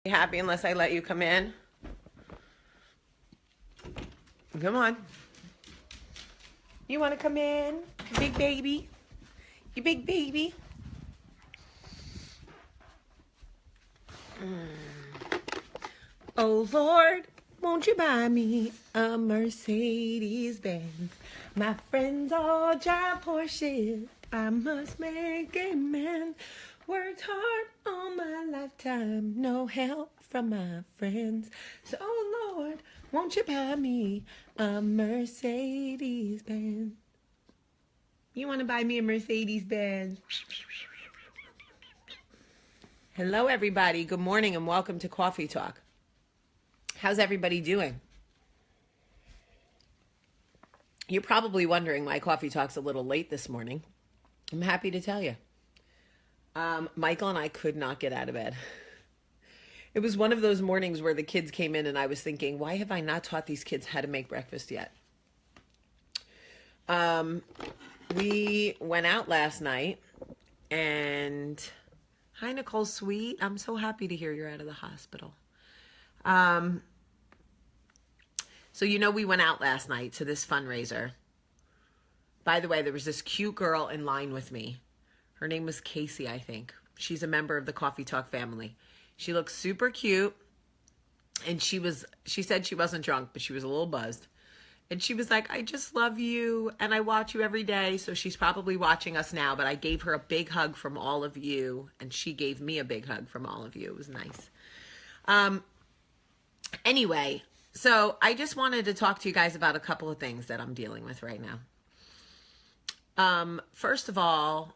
Happy unless I let you come in. Come on. You want to come in? Big baby. You big baby. Oh Lord, won't you buy me a Mercedes Benz? My friends all drive Porsches. I must make amends. Worked hard all my lifetime, no help from my friends. So, oh Lord, won't you buy me a Mercedes Benz? You want to buy me a Mercedes Benz? Hello, everybody. Good morning and welcome to Coffee Talk. How's everybody doing? You're probably wondering why Coffee Talk's a little late this morning. I'm happy to tell you. Michael and I could not get out of bed. It was one of those mornings where the kids came in and I was thinking, why have I not taught these kids how to make breakfast yet? We went out last night and hi, Nicole Sweet. I'm so happy to hear you're out of the hospital. So we went out last night to this fundraiser. By the way, there was this cute girl in line with me. Her name was Casey, I think. She's a member of the Coffee Talk family. She looks super cute. And she said she wasn't drunk, but she was a little buzzed. And she was like, I just love you and I watch you every day. So she's probably watching us now, but I gave her a big hug from all of you. And she gave me a big hug from all of you. It was nice. Anyway, so I just wanted to talk to you guys about a couple of things that I'm dealing with right now. First of all,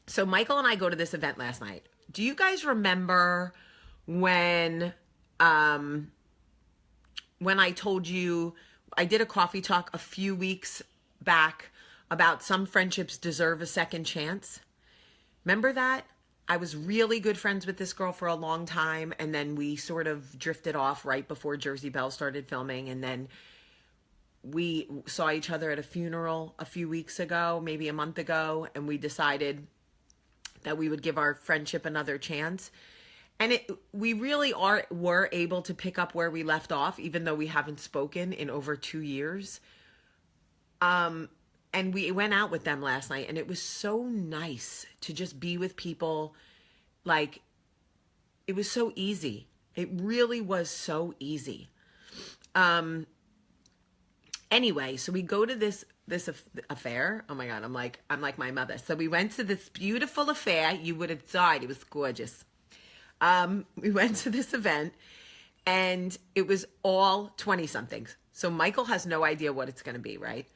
so Michael and I go to this event last night. Do you guys remember when I told you I did a coffee talk a few weeks back about some friendships deserve a second chance? Remember that? I was really good friends with this girl for a long time, and then we sort of drifted off right before Jersey Belle started filming, and then we saw each other at a funeral a few weeks ago, maybe a month ago, and we decided that we would give our friendship another chance. And we really were able to pick up where we left off, even though we haven't spoken in over 2 years. And we went out with them last night, and it was so nice to just be with people. Like, it was so easy. It really was so easy. Anyway, so we go to this affair. Oh my God, I'm like my mother. So we went to this beautiful affair. You would have died. It was gorgeous. We went to this event and it was all 20-somethings. So Michael has no idea what it's going to be, right?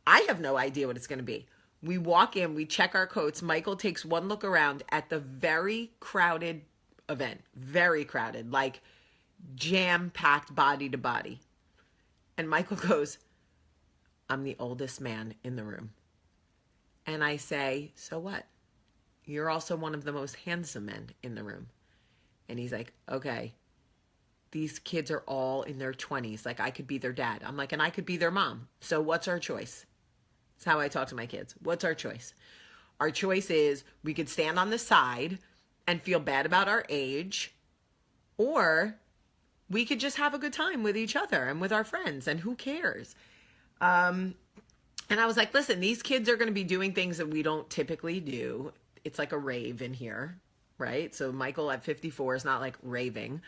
I have no idea what it's going to be. We walk in, we check our coats. Michael takes one look around at the very crowded event, very crowded, like jam-packed body to body. And Michael goes, I'm the oldest man in the room. And I say, so what? You're also one of the most handsome men in the room. And he's like, okay, these kids are all in their 20s. Like, I could be their dad. I'm like, and I could be their mom. So what's our choice? That's how I talk to my kids. What's our choice? Our choice is we could stand on the side and feel bad about our age, or we could just have a good time with each other and with our friends, and who cares? And I was like, listen, these kids are going to be doing things that we don't typically do. It's like a rave in here, right? So Michael at 54 is not like raving.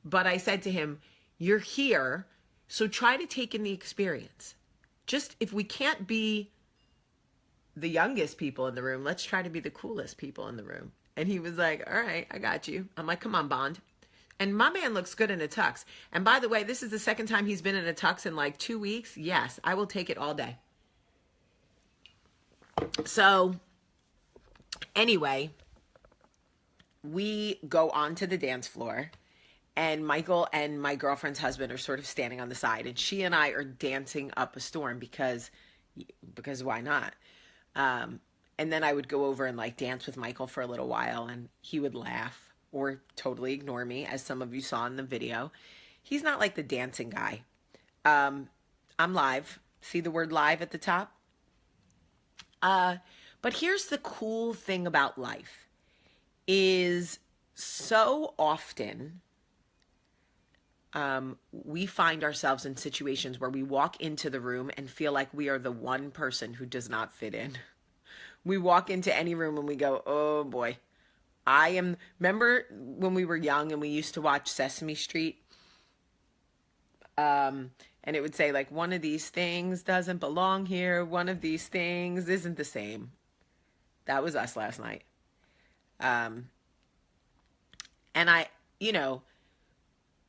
But I said to him, you're here, so try to take in the experience. Just if we can't be the youngest people in the room, let's try to be the coolest people in the room. And he was like, all right, I got you. I'm like, come on, Bond. And my man looks good in a tux. And by the way, this is the second time he's been in a tux in like 2 weeks. Yes, I will take it all day. So anyway, we go onto the dance floor. And Michael and my girlfriend's husband are sort of standing on the side. And she and I are dancing up a storm because why not? And then I would go over and like dance with Michael for a little while. And he would laugh or totally ignore me, as some of you saw in the video. He's not like the dancing guy. I'm live. See the word live at the top? But here's the cool thing about life is so often we find ourselves in situations where we walk into the room and feel like we are the one person who does not fit in. We walk into any room and we go, oh boy, remember when we were young and we used to watch Sesame Street? And it would say like, one of these things doesn't belong here. One of these things isn't the same. That was us last night. And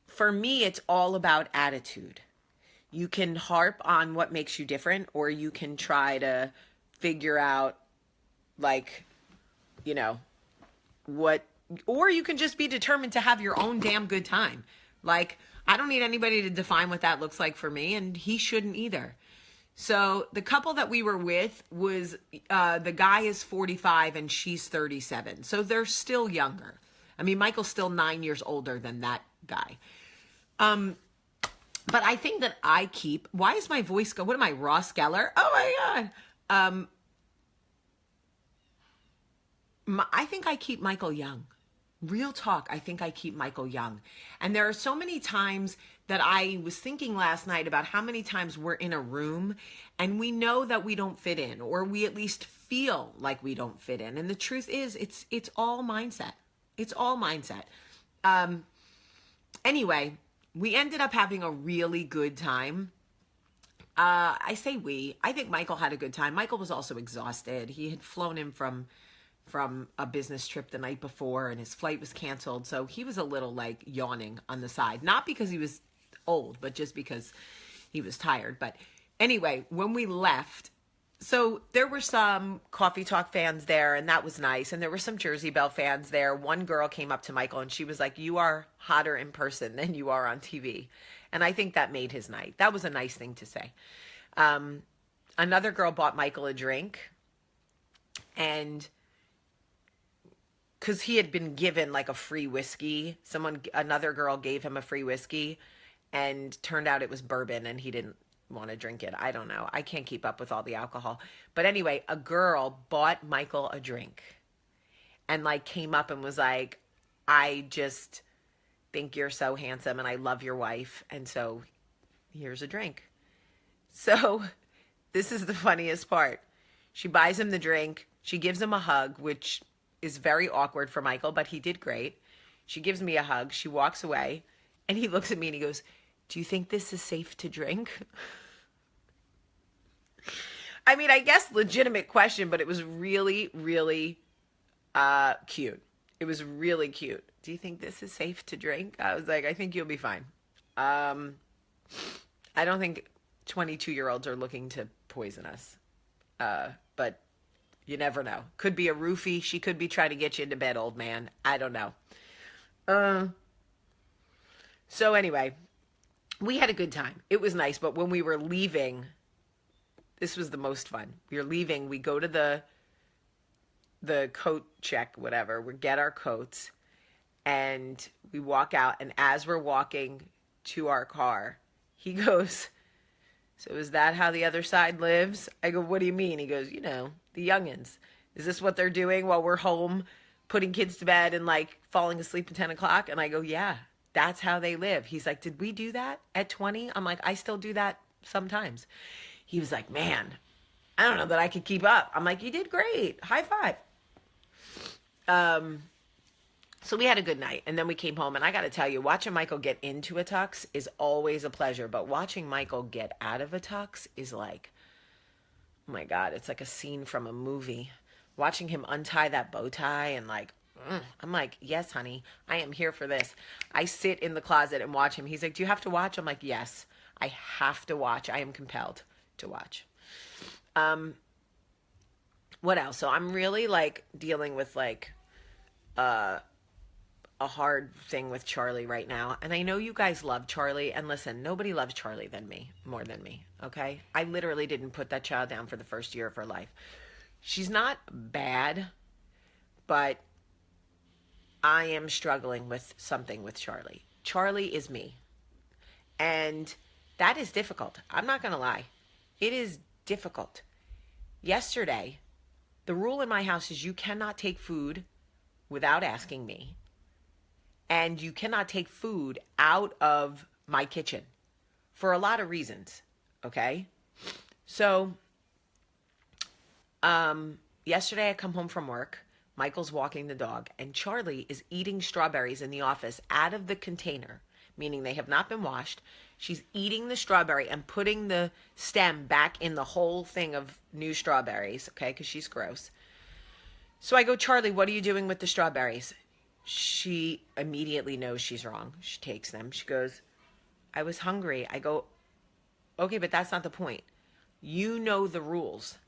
for me, it's all about attitude. You can harp on what makes you different, or you can try to figure out like, or you can just be determined to have your own damn good time. Like, I don't need anybody to define what that looks like for me, and he shouldn't either. So the couple that we were with was, the guy is 45 and she's 37. So they're still younger. I mean, Michael's still 9 years older than that guy. But I think that why is my voice what am I, Ross Geller? Oh my God. I think I keep Michael young. Real talk, I think I keep Michael young. And there are so many times that I was thinking last night about how many times we're in a room and we know that we don't fit in, or we at least feel like we don't fit in. And the truth is, it's all mindset. It's all mindset. Anyway, we ended up having a really good time. I think Michael had a good time. Michael was also exhausted. He had flown in from a business trip the night before, and his flight was canceled. So he was a little like yawning on the side, not because he was old, but just because he was tired. But anyway, when we left, so there were some Coffee Talk fans there, and that was nice. And there were some Jersey Belle fans there. One girl came up to Michael and she was like, "You are hotter in person than you are on TV." And I think that made his night. That was a nice thing to say. Another girl bought Michael a drink, and because he had been given like a free whiskey, another girl gave him a free whiskey, and turned out it was bourbon and he didn't want to drink it. I don't know. I can't keep up with all the alcohol. But anyway, a girl bought Michael a drink and like came up and was like, "I just think you're so handsome and I love your wife. And so here's a drink." So this is the funniest part. She buys him the drink. She gives him a hug, which is very awkward for Michael, but he did great. She gives me a hug. She walks away and he looks at me and he goes, "Do you think this is safe to drink?" I mean, I guess legitimate question, but it was really, really cute. It was really cute. "Do you think this is safe to drink?" I was like, "I think you'll be fine." I don't think 22-year-olds are looking to poison us. But you never know. Could be a roofie. She could be trying to get you into bed, old man. I don't know. So anyway, we had a good time. It was nice. But when we were leaving, this was the most fun. We were leaving. We go to the coat check, whatever. We get our coats and we walk out. And as we're walking to our car, he goes, "So is that how the other side lives?" I go, "What do you mean?" He goes, "The youngins. Is this what they're doing while we're home, putting kids to bed and like falling asleep at 10 o'clock? And I go, "Yeah, that's how they live." He's like, "Did we do that at 20? I'm like, "I still do that sometimes." He was like, "Man, I don't know that I could keep up." I'm like, "You did great. High five." So we had a good night, and then we came home, and I got to tell you, watching Michael get into a tux is always a pleasure, but watching Michael get out of a tux is like, oh my God, it's like a scene from a movie. Watching him untie that bow tie and like, I'm like, "Yes, honey, I am here for this." I sit in the closet and watch him. He's like, "Do you have to watch?" I'm like, "Yes, I have to watch. I am compelled to watch." What else? So I'm really like dealing with like, a hard thing with Charlie right now. And I know you guys love Charlie. And listen, nobody loves Charlie more than me. Okay. I literally didn't put that child down for the first year of her life. She's not bad, but I am struggling with something with Charlie. Charlie is me. And that is difficult. I'm not going to lie. It is difficult. Yesterday, the rule in my house is you cannot take food without asking me, and you cannot take food out of my kitchen for a lot of reasons, okay? So, yesterday I come home from work. Michael's walking the dog, and Charlie is eating strawberries in the office out of the container, meaning they have not been washed. She's eating the strawberry and putting the stem back in the whole thing of new strawberries, okay, because she's gross. So I go, Charlie, what are you doing with the strawberries? She immediately knows she's wrong. She takes them. She goes, I was hungry. I go, okay, but that's not the point. You know the rules.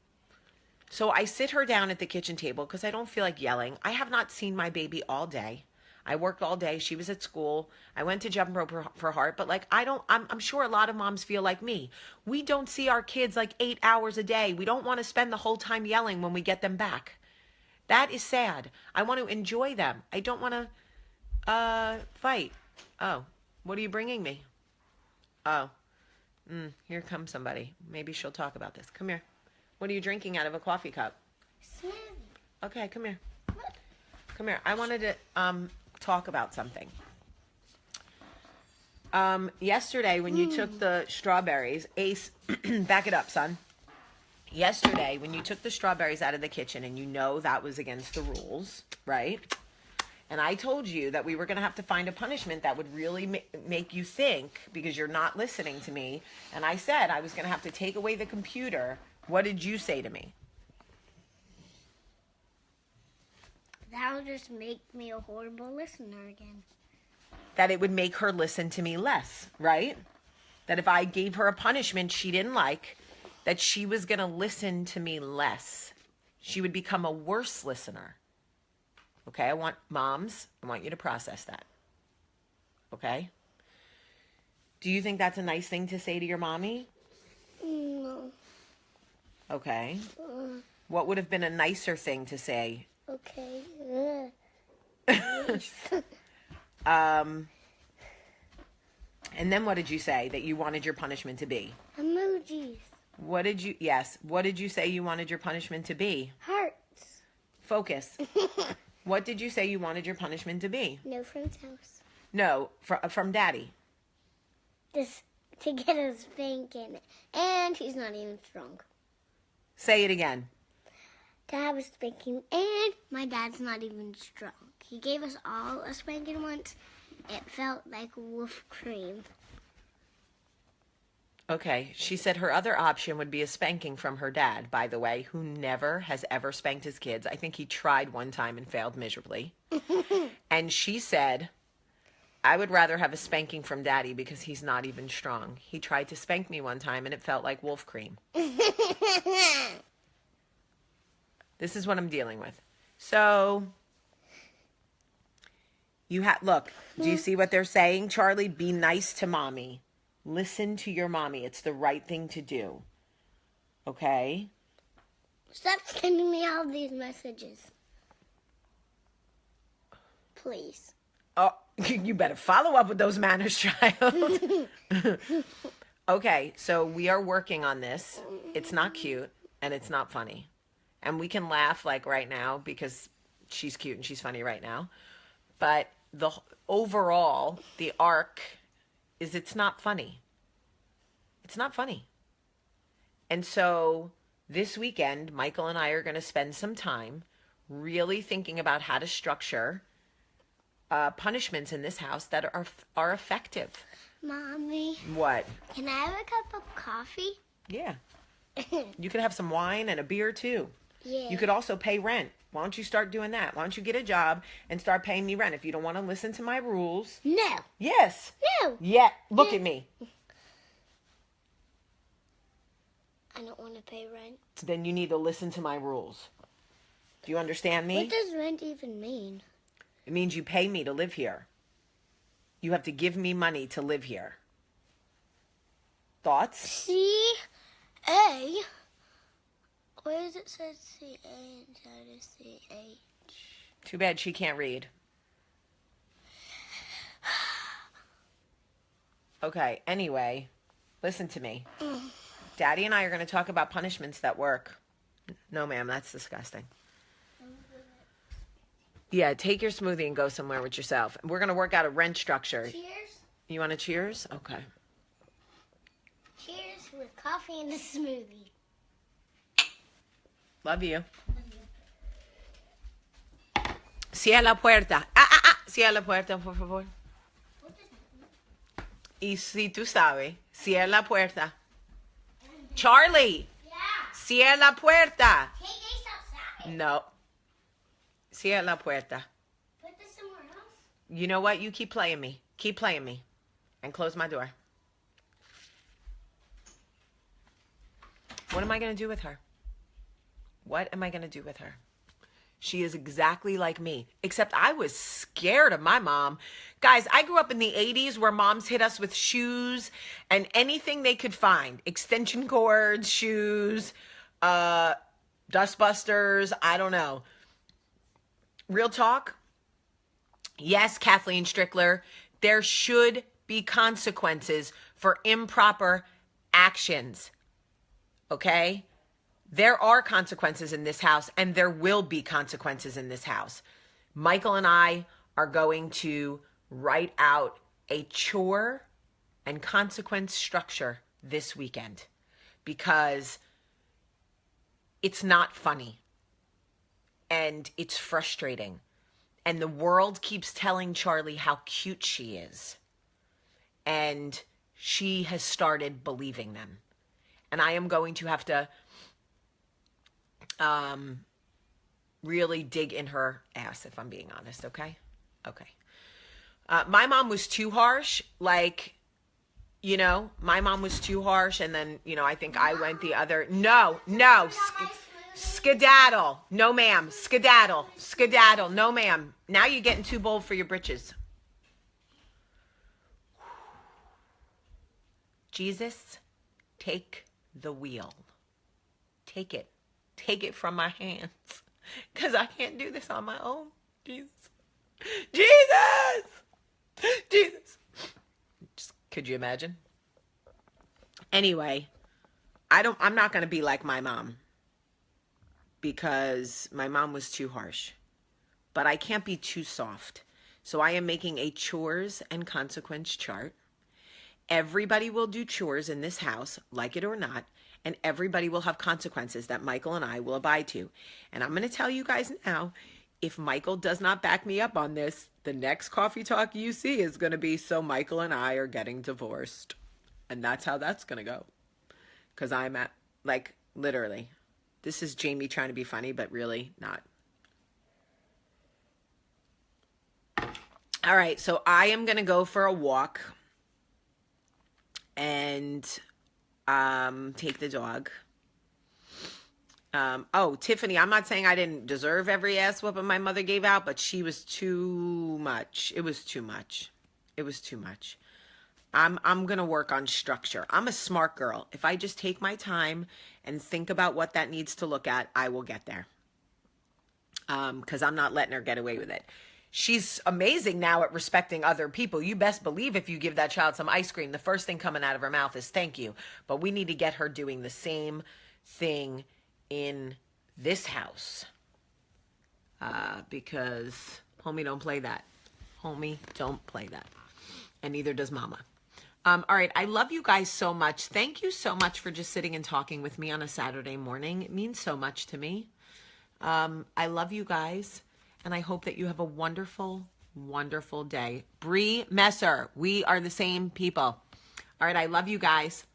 So I sit her down at the kitchen table because I don't feel like yelling. I have not seen my baby all day. I worked all day. She was at school. I went to Jump Rope for Heart, but like I'm sure a lot of moms feel like me. We don't see our kids like 8 hours a day. We don't want to spend the whole time yelling when we get them back. That is sad. I want to enjoy them. I don't want to fight. Oh, what are you bringing me? Oh, here comes somebody. Maybe she'll talk about this. Come here. What are you drinking out of a coffee cup? Smoothie. Okay, come here. Come here. I wanted to talk about something. Yesterday when you took the strawberries, Ace, back it up, son. Yesterday when you took the strawberries out of the kitchen, and you know that was against the rules, right? And I told you that we were going to have to find a punishment that would really make you think, because you're not listening to me. And I said I was going to have to take away the computer. What did you say to me? That'll just make me a horrible listener again. That it would make her listen to me less, right? That if I gave her a punishment she didn't like, that she was going to listen to me less. She would become a worse listener. Okay, I want you to process that. Okay? Do you think that's a nice thing to say to your mommy? No. Okay. What would have been a nicer thing to say? Okay. And then what did you say that you wanted your punishment to be? Emojis. What did you say you wanted your punishment to be? Hearts. Focus. What did you say you wanted your punishment to be? No friend's house. No, from Daddy. Just to get a spanking. And he's not even strong. Say it again. To have a spanking, and my dad's not even strong. He gave us all a spanking once. It felt like wolf cream. Okay, she said her other option would be a spanking from her dad, by the way, who never has ever spanked his kids. I think he tried one time and failed miserably. And she said, I would rather have a spanking from Daddy because he's not even strong. He tried to spank me one time and it felt like wolf cream. This is what I'm dealing with. So, look, do you see what they're saying? Charlie, be nice to mommy. Listen to your mommy. It's the right thing to do. Okay? Stop sending me all these messages. Please. Oh, you better follow up with those manners, child. Okay, so we are working on this. It's not cute and it's not funny. And we can laugh like right now because she's cute and she's funny right now. But the overall, the arc is it's not funny. It's not funny. And so this weekend, Michael and I are going to spend some time really thinking about how to structure punishments in this house that are effective. Mommy. What? Can I have a cup of coffee? Yeah. You could have some wine and a beer too. Yeah. You could also pay rent. Why don't you start doing that? Why don't you get a job and start paying me rent if you don't want to listen to my rules? No. Yes. No. Yeah. Look at me. I don't want to pay rent. Then you need to listen to my rules. Do you understand me? What does rent even mean? It means you pay me to live here. You have to give me money to live here. Thoughts? C-A. Where does it say C-A instead of C-H? Too bad she can't read. Okay, anyway, listen to me. Daddy and I are going to talk about punishments that work. No, ma'am, that's disgusting. Yeah, take your smoothie and go somewhere with yourself. We're going to work out a wrench structure. Cheers. You want to cheers? Okay. Cheers with coffee and a smoothie. Love you. Cierra la puerta. Cierra la puerta, por favor. Y si tú sabes, cierra la puerta. Charlie, Yeah. cierra la puerta. Take Ace outside. No. Cierra la puerta. Put this somewhere else. You know what? You keep playing me. Keep playing me. And close my door. What am I going to do with her? What am I going to do with her? She is exactly like me, except I was scared of my mom. Guys, I grew up in the 80s where moms hit us with shoes and anything they could find. Extension cords, shoes, dustbusters, I don't know. Real talk? Yes, Kathleen Strickler, there should be consequences for improper actions. Okay? There are consequences in this house, and there will be consequences in this house. Michael and I are going to write out a chore and consequence structure this weekend because it's not funny and it's frustrating. And the world keeps telling Charlie how cute she is. And she has started believing them. And I am going to have to really dig in her ass, if I'm being honest, okay? Okay. My mom was too harsh, like, you know, my mom was too harsh, and then, you know, I think I went the other, no, skedaddle, no ma'am, skedaddle, no ma'am. Now you're getting too bold for your britches. Jesus, take the wheel. Take it. Take it from my hands. Because I can't do this on my own. Jesus. Jesus. Just, could you imagine? Anyway, I'm not going to be like my mom. Because my mom was too harsh. But I can't be too soft. So I am making a chores and consequence chart. Everybody will do chores in this house, like it or not. And everybody will have consequences that Michael and I will abide to. And I'm going to tell you guys now, if Michael does not back me up on this, the next coffee talk you see is going to be, so Michael and I are getting divorced. And that's how that's going to go. Because I'm at, like, literally, this is Jamie trying to be funny, but really not. All right, so I am going to go for a walk and take the dog. Oh, Tiffany, I'm not saying I didn't deserve every ass whooping my mother gave out, but she was too much. It was too much. It was too much. I'm going to work on structure. I'm a smart girl. If I just take my time and think about what that needs to look at, I will get there. Because I'm not letting her get away with it. She's amazing now at respecting other people. You best believe if you give that child some ice cream, the first thing coming out of her mouth is thank you. But we need to get her doing the same thing in this house. Because homie don't play that. Homie don't play that. And neither does mama. All right. I love you guys so much. Thank you so much for just sitting and talking with me on a Saturday morning. It means so much to me. I love you guys. And I hope that you have a wonderful, wonderful day. Bree Messer, we are the same people. All right, I love you guys.